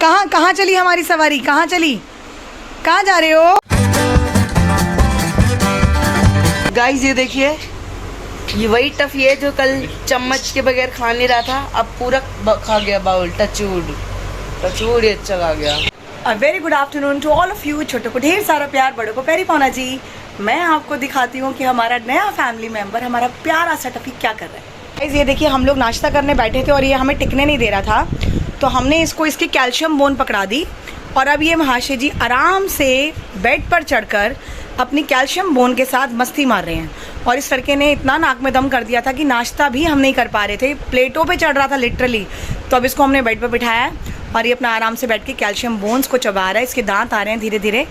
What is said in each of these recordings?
कहाँ कहाँ चली हमारी सवारी, कहाँ चली, कहाँ जा रहे हो? गाइस ये देखिए, ये वही टफी है जो कल चम्मच के बगैर खा नहीं रहा था, अब पूरा खा गया बाउल। टचवुड ये अच्छा खा गया। A very good afternoon to all of you. छोटों को ढेर सारा प्यार, बड़ों को प्यारी पौना जी। मैं आपको दिखाती हूँ कि हमारा नया फैमिली मेम्बर, हमारा प्यारा सा टफी क्या कर रहा है। गाइस ये देखिए, हम लोग नाश्ता करने बैठे थे और ये हमें टिकने नहीं दे रहा था, तो हमने इसको इसकी कैल्शियम बोन पकड़ा दी और अब ये महाशय जी आराम से बेड पर चढ़कर अपनी कैल्शियम बोन के साथ मस्ती मार रहे हैं। और इस लड़के ने इतना नाक में दम कर दिया था कि नाश्ता भी हम नहीं कर पा रहे थे, प्लेटों पे चढ़ रहा था लिटरली। तो अब इसको हमने बेड पर बिठाया है और ये अपना आराम से बैठ के कैल्शियम बोन्स को चबा रहा है। इसके दांत आ रहे हैं धीरे धीरे।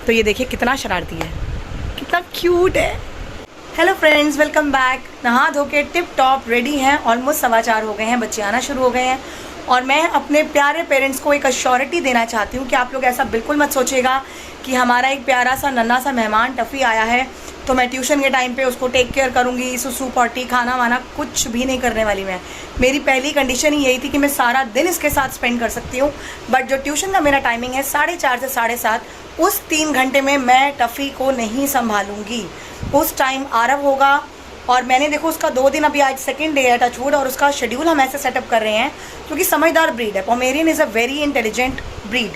तो ये देखिए कितना शरारती है, कितना क्यूट है। Hello friends, welcome back. नहा धो के टिप टॉप रेडी हैं, ऑलमोस्ट 4:15 हो गए हैं, बच्चे आना शुरू हो गए हैं। और मैं अपने प्यारे पेरेंट्स को एक अश्योरिटी देना चाहती हूँ कि आप लोग ऐसा बिल्कुल मत सोचिएगा कि हमारा एक प्यारा सा नन्हा सा मेहमान टफ़ी आया है तो मैं ट्यूशन के टाइम पे उसको टेक केयर करूँगी, सुसु पॉटी खाना वाना कुछ भी नहीं करने वाली। मैं मेरी पहली कंडीशन ही यही थी कि मैं सारा दिन इसके साथ स्पेंड कर सकती हूँ, बट जो ट्यूशन का मेरा टाइमिंग है 4:30 से 7:30, उस 3 घंटे में मैं टफ़ी को नहीं संभालूँगी। उस टाइम आरव होगा और मैंने देखो उसका 2 दिन, अभी आज सेकंड डे है टचवुड, और उसका शेड्यूल हम ऐसे सेटअप कर रहे हैं क्योंकि समझदार ब्रीड है। Pomeranian is a very intelligent breed.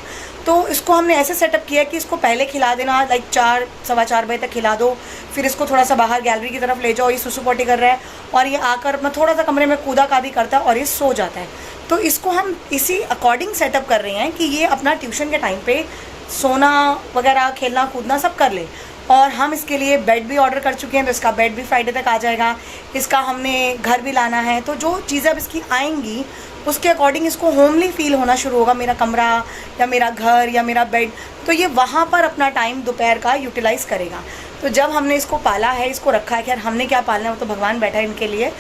तो इसको हमने ऐसे सेटअप किया कि इसको पहले खिला देना, लाइक 4 सवा 4 बजे तक खिला दो, फिर इसको थोड़ा सा बाहर गैलरी की तरफ ले जाओ, ये सुसु पोटी कर रहा है और ये आकर अपना थोड़ा सा कमरे में कूदा कादी करता है और ये सो जाता है। तो इसको हम इसी अकॉर्डिंग सेटअप कर रहे हैं कि ये अपना ट्यूशन के टाइम पे सोना वगैरह, खेलना कूदना सब कर ले। और हम इसके लिए बेड भी ऑर्डर कर चुके हैं, तो इसका बेड भी फ्राइडे तक आ जाएगा। इसका हमने घर भी लाना है, तो जो चीज़ें अब इसकी आएंगी उसके अकॉर्डिंग इसको होमली फील होना शुरू होगा। मेरा कमरा या मेरा घर या मेरा बेड, तो ये वहाँ पर अपना टाइम दोपहर का यूटिलाइज़ करेगा। तो जब हमने इसको पाला है, इसको रखा है, खैर हमने क्या पालना है वो तो भगवान बैठा है इनके लिए,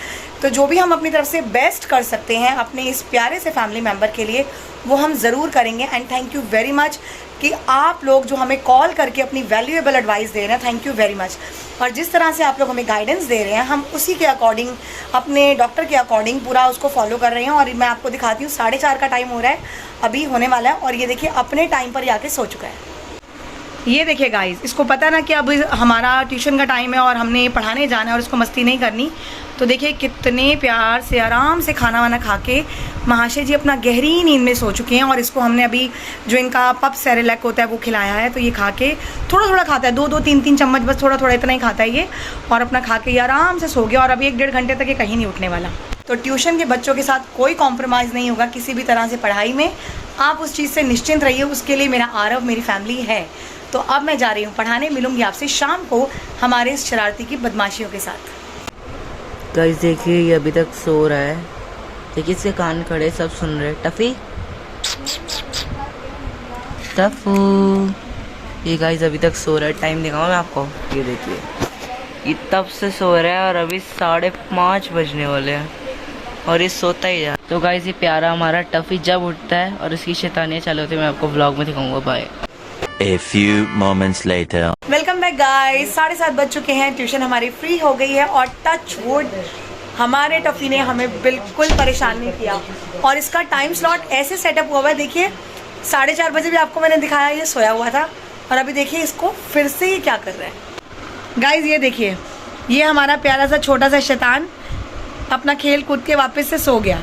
तो जो भी हम अपनी तरफ से बेस्ट कर सकते हैं अपने इस प्यारे से फैमिली मेम्बर के लिए वो हम ज़रूर करेंगे। And thank you very much कि आप लोग जो हमें कॉल करके अपनी वैल्यूएबल एडवाइस दे रहे हैं, थैंक यू वेरी मच। और जिस तरह से आप लोग हमें गाइडेंस दे रहे हैं, हम उसी के अकॉर्डिंग, अपने डॉक्टर के अकॉर्डिंग पूरा उसको फॉलो कर रहे हैं। और मैं आपको दिखाती हूँ, 4:30 का टाइम हो रहा है, अभी होने वाला है। और ये देखिए अपने टाइम पर आके सो चुका है। ये देखिए गाइस, इसको पता ना कि अब हमारा ट्यूशन का टाइम है और हमने पढ़ाने जाना है और इसको मस्ती नहीं करनी। तो देखिए कितने प्यार से आराम से खाना वाना खा के महाशय जी अपना गहरी नींद में सो चुके हैं। और इसको हमने अभी जो इनका पप सेरेलैक होता है वो खिलाया है, तो ये खा के थोड़ा थोड़ा खाता है, 2-2 3-3 चम्मच, बस थोड़ा थोड़ा इतना ही खाता है ये। और अपना खा के ये आराम से सो गया और अभी 1-1.5 घंटे तक ये कहीं नहीं उठने वाला। तो ट्यूशन के बच्चों के साथ कोई कॉम्प्रोमाइज़ नहीं होगा किसी भी तरह से पढ़ाई में, आप उस चीज़ से निश्चिंत रहिए। उसके लिए मेरा आरव, मेरी फैमिली है। तो अब मैं जा रही हूँ पढ़ाने, मिलूंगी आपसे शाम को हमारे इस शरारती की बदमाशियों के साथ। गाइस देखिए, ये अभी तक सो रहा है, देखिए इसके कान खड़े, सब सुन रहे हैं। टफी टफू, ये गाइस अभी तक सो रहा है। टाइम दिखाऊँ मैं आपको, ये देखिए ये तब से सो रहा है और अभी 5:30 बजने वाले हैं और ये सोता ही जा। तो गाइस ये प्यारा हमारा टफी जब उठता है और इसकी शैतानियाँ चालू होती है, मैं आपको व्लॉग में दिखाऊंगा। Bye. A few moments later. Welcome back guys, 7:30 बज चुके हैं, ट्यूशन हमारी फ्री हो गई है और टच वुड हमारे टफी ने हमें बिल्कुल परेशान नहीं किया। और इसका टाइम स्लॉट ऐसे सेटअप हुआ है, देखिए 4:30 बजे भी आपको मैंने दिखाया ये सोया हुआ था और अभी देखिए इसको फिर से ये क्या कर रहा है। गाइस ये देखिए, ये हमारा प्यारा सा छोटा सा शैतान अपना खेल कूद के वापस से सो गया।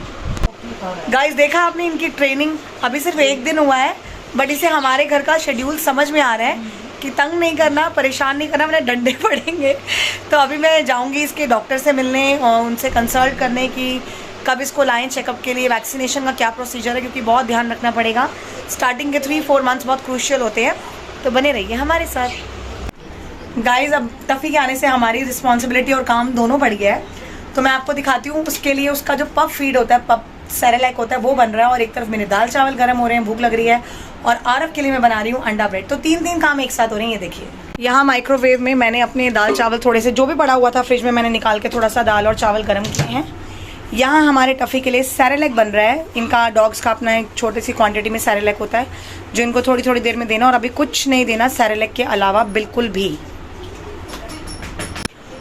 गाइस देखा आपने इनकी ट्रेनिंग, अभी सिर्फ 1 दिन हुआ है, बट इसे हमारे घर का शेड्यूल समझ में आ रहा है कि तंग नहीं करना, परेशान नहीं करना, वरना डंडे पड़ेंगे। तो अभी मैं जाऊंगी इसके डॉक्टर से मिलने और उनसे कंसल्ट करने की कब इसको लाएं चेकअप के लिए, वैक्सीनेशन का क्या प्रोसीजर है, क्योंकि बहुत ध्यान रखना पड़ेगा। स्टार्टिंग के 3-4 मंथ्स बहुत क्रूशियल होते हैं, तो बने रहिए हमारे साथ। गाइज अब टफी के आने से हमारी रिस्पॉन्सिबिलिटी और काम दोनों बढ़ गया है, तो मैं आपको दिखाती हूँ। उसके लिए उसका जो पप फीड होता है, पप सेरेलैक होता है, वो बन रहा है और एक तरफ मेरे दाल चावल गर्म हो रहे हैं, भूख लग रही है। और आरव के लिए मैं बना रही हूँ अंडा ब्रेड। तो 3 काम एक साथ हो रहे हैं। ये देखिए, यहाँ माइक्रोवेव में मैंने अपने दाल चावल थोड़े से जो भी पड़ा हुआ था फ्रिज में, मैंने निकाल के थोड़ा सा दाल और चावल गर्म किए हैं। यहाँ हमारे टफ़ी के लिए सेरेलैक बन रहा है। इनका डॉग्स का अपना एक छोटी सी क्वांटिटी में सेरेलैक होता है जो इनको थोड़ी थोड़ी देर में देना, और अभी कुछ नहीं देना सेरेलैक के अलावा बिल्कुल भी।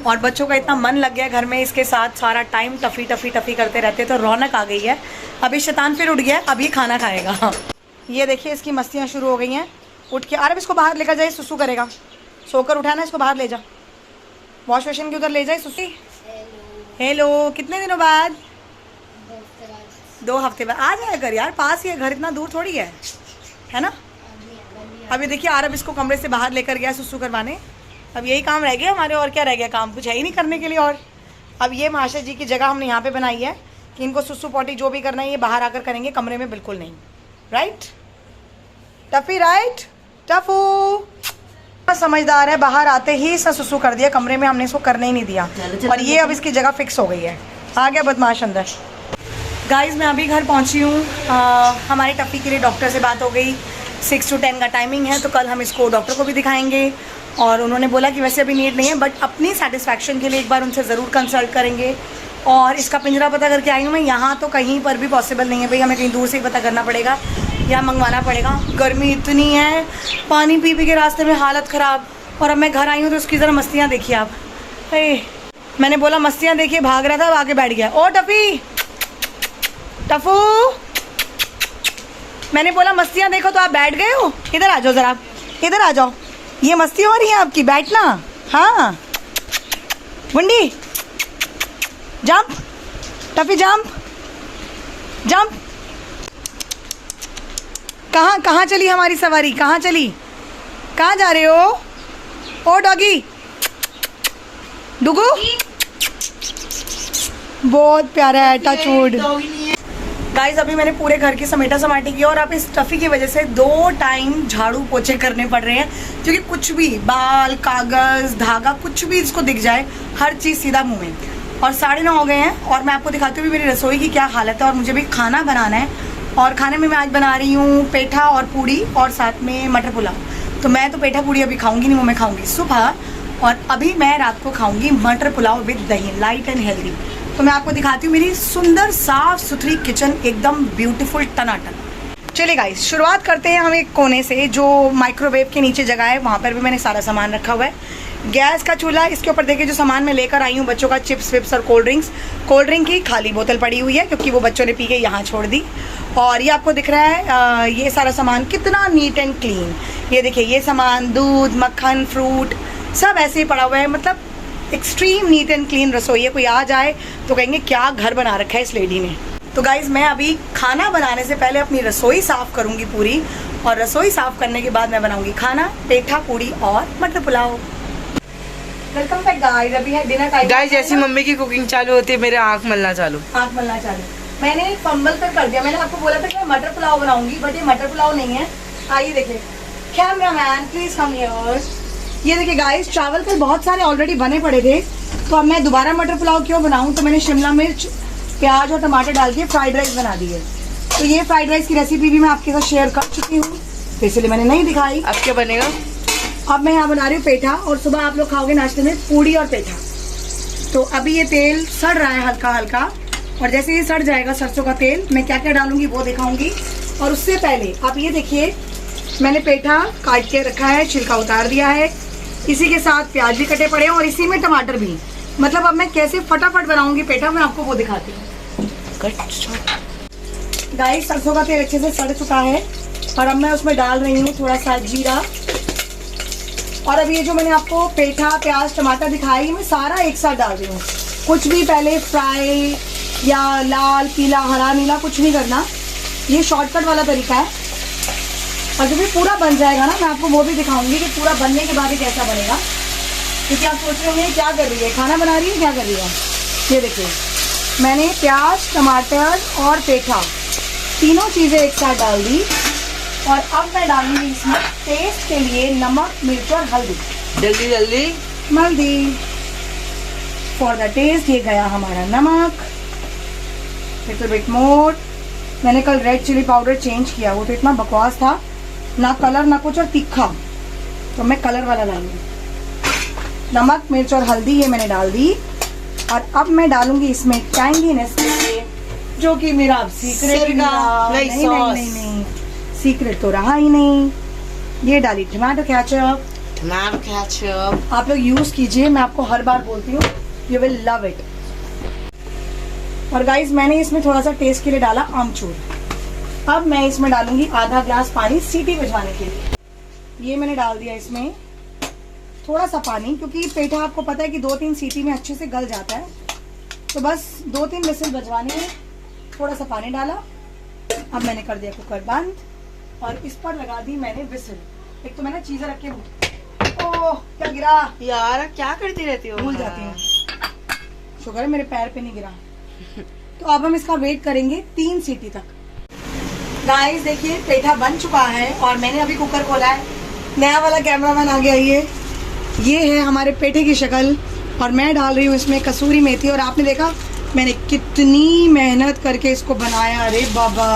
और बच्चों का इतना मन लग गया घर में, इसके साथ सारा टाइम टफ़ी टफ़ी टफ़ी करते रहते, तो रौनक आ गई है। अभी शैतान फिर उठ गया, अभी खाना खाएगा। ये देखिए इसकी मस्तियाँ शुरू हो गई हैं। उठ के अरे इसको बाहर लेकर जाए, सुसु करेगा। सोकर उठाना, इसको बाहर ले जा, वॉश बेसिन के उधर ले जाए। सुसु हेलो, कितने दिनों बाद? 2 हफ्ते बाद। आ जाए घर यार, पास ही है घर, इतना दूर थोड़ी है ना। अभी देखिए आरब इसको कमरे से बाहर लेकर गया सुसु करवाने। अब यही काम रह गया हमारे, और क्या रह गया, काम कुछ है ही नहीं करने के लिए। और अब ये माशा जी की जगह हमने यहाँ पे बनाई है कि इनको सुसु पॉटी जो भी करना है ये बाहर आकर करेंगे, कमरे में बिल्कुल नहीं। राइट टफी, राइट टफू समझदार है। बाहर आते ही इसने सुसु कर दिया, कमरे में हमने इसको करने ही नहीं दिया। और ये अब इसकी जगह फिक्स हो गई है। आ गया बदमाश अंदर। गाइज मैं अभी घर पहुंची हूँ। हमारी टफ़ी के लिए डॉक्टर से बात हो गई। 6 to 10 का टाइमिंग है, तो कल हम इसको डॉक्टर को भी दिखाएंगे। और उन्होंने बोला कि वैसे अभी नीड नहीं है, बट अपनी सेटिस्फैक्शन के लिए एक बार उनसे ज़रूर कंसल्ट करेंगे। और इसका पिंजरा पता करके आई हूँ मैं। यहाँ तो कहीं पर भी पॉसिबल नहीं है भाई, हमें कहीं दूर से ही पता करना पड़ेगा या मंगवाना पड़ेगा। गर्मी इतनी है, पानी पी पी के रास्ते में हालत ख़राब। और अब मैं घर आई हूँ तो उसकी ज़रा मस्तियाँ देखिए आप। मैंने बोला मस्तियाँ देखिए, भाग रहा था, आगे बैठ गया। ओ टफ़ी, टफू, मैंने बोला मस्तियाँ देखो तो आप बैठ गए हो। इधर आ जाओ ज़रा, इधर आ जाओ। ये मस्ती हो रही है आपकी, बैठना। हाँ बुंडी, जंप टफी, जंप जंप। कहाँ चली हमारी सवारी, कहाँ चली, कहाँ जा रहे हो? ओ डॉगी, डुगू बहुत प्यारा है, टचवुड। गाइस अभी मैंने पूरे घर की समेटा समाटी की, और अब इस टफ़ी की वजह से 2 टाइम झाड़ू पोछे करने पड़ रहे हैं, क्योंकि कुछ भी बाल, कागज़, धागा, कुछ भी इसको दिख जाए, हर चीज़ सीधा मुंह में। और 9:30 हो गए हैं, और मैं आपको दिखाती हूँ मेरी रसोई की क्या हालत है। और मुझे भी खाना बनाना है, और खाने में मैं आज बना रही हूँ पेठा और पूड़ी, और साथ में मटर पुलाव। तो मैं तो पेठा पूड़ी अभी खाऊंगी नहीं, वो मैं खाऊंगी सुबह, और अभी मैं रात को खाऊंगी मटर पुलाव विद दही, लाइट एंड हेल्दी। तो मैं आपको दिखाती हूँ मेरी सुंदर साफ सुथरी किचन, एकदम ब्यूटीफुल टनाटन। चलिए गाइस शुरुआत करते हैं हम एक कोने से, जो माइक्रोवेव के नीचे जगह है, वहाँ पर भी मैंने सारा सामान रखा हुआ है। गैस का चूल्हा, इसके ऊपर देखिए जो सामान मैं लेकर आई हूँ बच्चों का, चिप्स विप्स और कोल्ड ड्रिंक की खाली बोतल पड़ी हुई है, क्योंकि वो बच्चों ने पी के यहाँ छोड़ दी। और ये आपको दिख रहा है ये सारा सामान कितना नीट एंड क्लीन। ये देखिए ये सामान, दूध, मक्खन, फ्रूट, सब ऐसे ही पड़ा हुआ है। मतलब एक्सट्रीम नीट एंड क्लीन रसोई है। कोई आ जाए तो कहेंगे क्या घर बना रखा है इस लेडी ने। तो गाइज़ मैं अभी खाना बनाने से पहले अपनी रसोई साफ़ करूँगी पूरी, और रसोई साफ़ करने के बाद मैं बनाऊँगी खाना, पेठा पूड़ी और मटर पुलाव। वेलकम बैक गाइस, अभी है डिनर टाइम। गाइस जैसी मम्मी की कुकिंग चालू होती है, मेरे आँख मलना चालू। मैंने फंबल पर कर दिया। मैंने आपको बोला था कि मैं मटर पुलाव बनाऊंगी, बट ये मटर पुलाव नहीं है। आइए देखिए, कैमरामैन प्लीज कम हियर। ये देखिए गाइस, चावल कल बहुत सारे ऑलरेडी बने पड़े थे, तो अब मैं दोबारा मटर पुलाव क्यों बनाऊं, तो मैंने शिमला मिर्च, प्याज और टमाटर डाल के फ्राइड राइस बना दी है। तो ये फ्राइड राइस की रेसिपी भी मैं आपके साथ शेयर कर चुकी हूँ, तो इसलिए मैंने नहीं दिखाई। अब क्या बनेगा? अब मैं यहाँ बना रही हूँ पेठा, और सुबह आप लोग खाओगे नाश्ते में पूड़ी और पेठा। तो अभी ये तेल सड़ रहा है हल्का हल्का, और जैसे ये सड़ जाएगा सरसों का तेल, मैं क्या क्या डालूंगी वो दिखाऊंगी। और उससे पहले आप ये देखिए, मैंने पेठा काट के रखा है, छिलका उतार दिया है, इसी के साथ प्याज भी कटे पड़े हैं, और इसी में टमाटर भी। मतलब अब मैं कैसे फटाफट बनाऊंगी पेठा, मैं आपको वो दिखाती हूँ। गाइस सरसों का तेल अच्छे से सड़ चुका है, और अब मैं उसमें डाल रही हूँ थोड़ा सा जीरा। और अब ये जो मैंने आपको पेठा, प्याज, टमाटर दिखाई, मैं सारा एक साथ डाल रही हूँ। कुछ भी पहले फ्राई या लाल, पीला, हरा, नीला कुछ नहीं करना, ये शॉर्टकट वाला तरीका है। और जब ये पूरा बन जाएगा ना, मैं आपको वो भी दिखाऊंगी कि पूरा बनने के बाद ये कैसा बनेगा। क्योंकि आप सोच रहे होंगे क्या कर रही है, खाना बना रही है, क्या कर रही है। ये देखिए मैंने प्याज, टमाटर और पेठा तीनों चीज़ें एक साथ डाल दी, और अब मैं डालूंगी इसमें टेस्ट के लिए नमक, मिर्च और हल्दी। जल्दी जल्दी हल्दी फॉर द टेस्ट। ये गया हमारा नमक, लिटिल बिट मोर। मैंने कल रेड चिली पाउडर चेंज किया, वो तो इतना बकवास था, ना कलर ना कुछ, और तीखा, तो मैं कलर वाला डालूंगी। नमक, मिर्च और हल्दी ये मैंने डाल दी, और अब मैं डालूंगी इसमें टैंगीनेस के लिए, जो कि मेरा अब सीक्रेट नहीं, सीक्रेट तो रहा ही नहीं। ये डाली टमाटो केचप। आप लोग यूज कीजिए, मैं आपको हर बार बोलती हूँ, यू विल लव इट। और गाइज मैंने इसमें थोड़ा सा टेस्ट के लिए डाला आमचूर। अब मैं इसमें डालूंगी आधा ग्लास पानी सीटी बजवाने के लिए। ये मैंने डाल दिया इसमें थोड़ा सा पानी, क्योंकि पेठा आपको पता है कि 2-3 सीटी में अच्छे से गल जाता है। तो बस 2-3 विसिल बजवाने में थोड़ा सा पानी डाला। अब मैंने कर दिया कुकर बंद और इस पर लगा दी मैंने विसिल। एक तो मैंने चीजें रखे, ओह क्या गिरा यार क्या करती रहती हो? भूल जाती हूँ, शुक्र है मेरे पैर पे नहीं गिरा। तो अब हम इसका वेट करेंगे 3 सीटी तक। गाइस देखिए पेठा बन चुका है और मैंने अभी कुकर खोला है। नया वाला कैमरामैन आ गया। ये है हमारे पेठे की शक्ल और मैं डाल रही हूँ इसमें कसूरी मेथी। और आपने देखा मैंने कितनी मेहनत करके इसको बनाया। अरे बाबा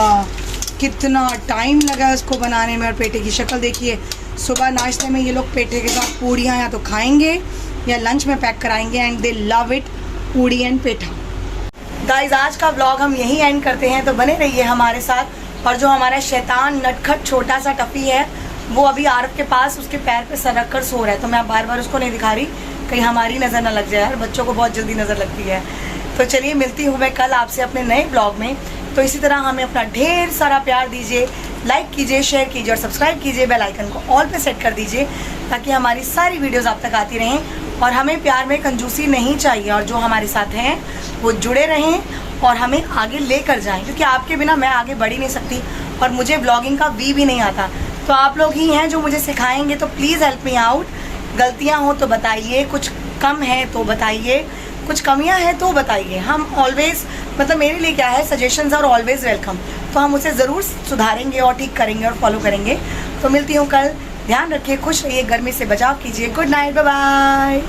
कितना टाइम लगा इसको बनाने में। और पेठे की शक्ल देखिए, सुबह नाश्ते में ये लोग पेठे के साथ पूड़ियाँ या तो खाएंगे या लंच में पैक कराएंगे and they love it, puri and petha. Guys आज का व्लॉग हम यहीं एंड करते हैं, तो बने रहिए हमारे साथ। और जो हमारा शैतान नटखट छोटा सा टफी है वो अभी आरव के पास उसके पैर पे सर रख कर सो रहा है, तो मैं बार बार उसको नहीं दिखा रही कहीं हमारी नज़र ना लग जाए। यार बच्चों को बहुत जल्दी नज़र लगती है। तो चलिए मिलती हूँ मैं कल आपसे अपने नए ब्लॉग में। तो इसी तरह हमें अपना ढेर सारा प्यार दीजिए, लाइक कीजिए, शेयर कीजिए और सब्सक्राइब कीजिए। बेल आइकन को ऑल पे सेट कर दीजिए ताकि हमारी सारी वीडियोस आप तक आती रहें। और हमें प्यार में कंजूसी नहीं चाहिए और जो हमारे साथ हैं वो जुड़े रहें और हमें आगे लेकर जाएं, क्योंकि आपके बिना मैं आगे बढ़ ही नहीं सकती और मुझे ब्लॉगिंग का भी नहीं आता। तो आप लोग ही हैं जो मुझे सिखाएंगे। तो प्लीज़ हेल्प मी आउट। गलतियाँ हो तो बताइए, कुछ कम है तो बताइए, कुछ कमियां हैं तो बताइए। हम ऑलवेज मतलब मेरे लिए क्या है, सजेशंस आर ऑलवेज वेलकम। तो हम उसे ज़रूर सुधारेंगे और ठीक करेंगे और फॉलो करेंगे। तो मिलती हूँ कल। ध्यान रखिए, खुश रहिए, गर्मी से बचाव कीजिए। Good night, bye bye.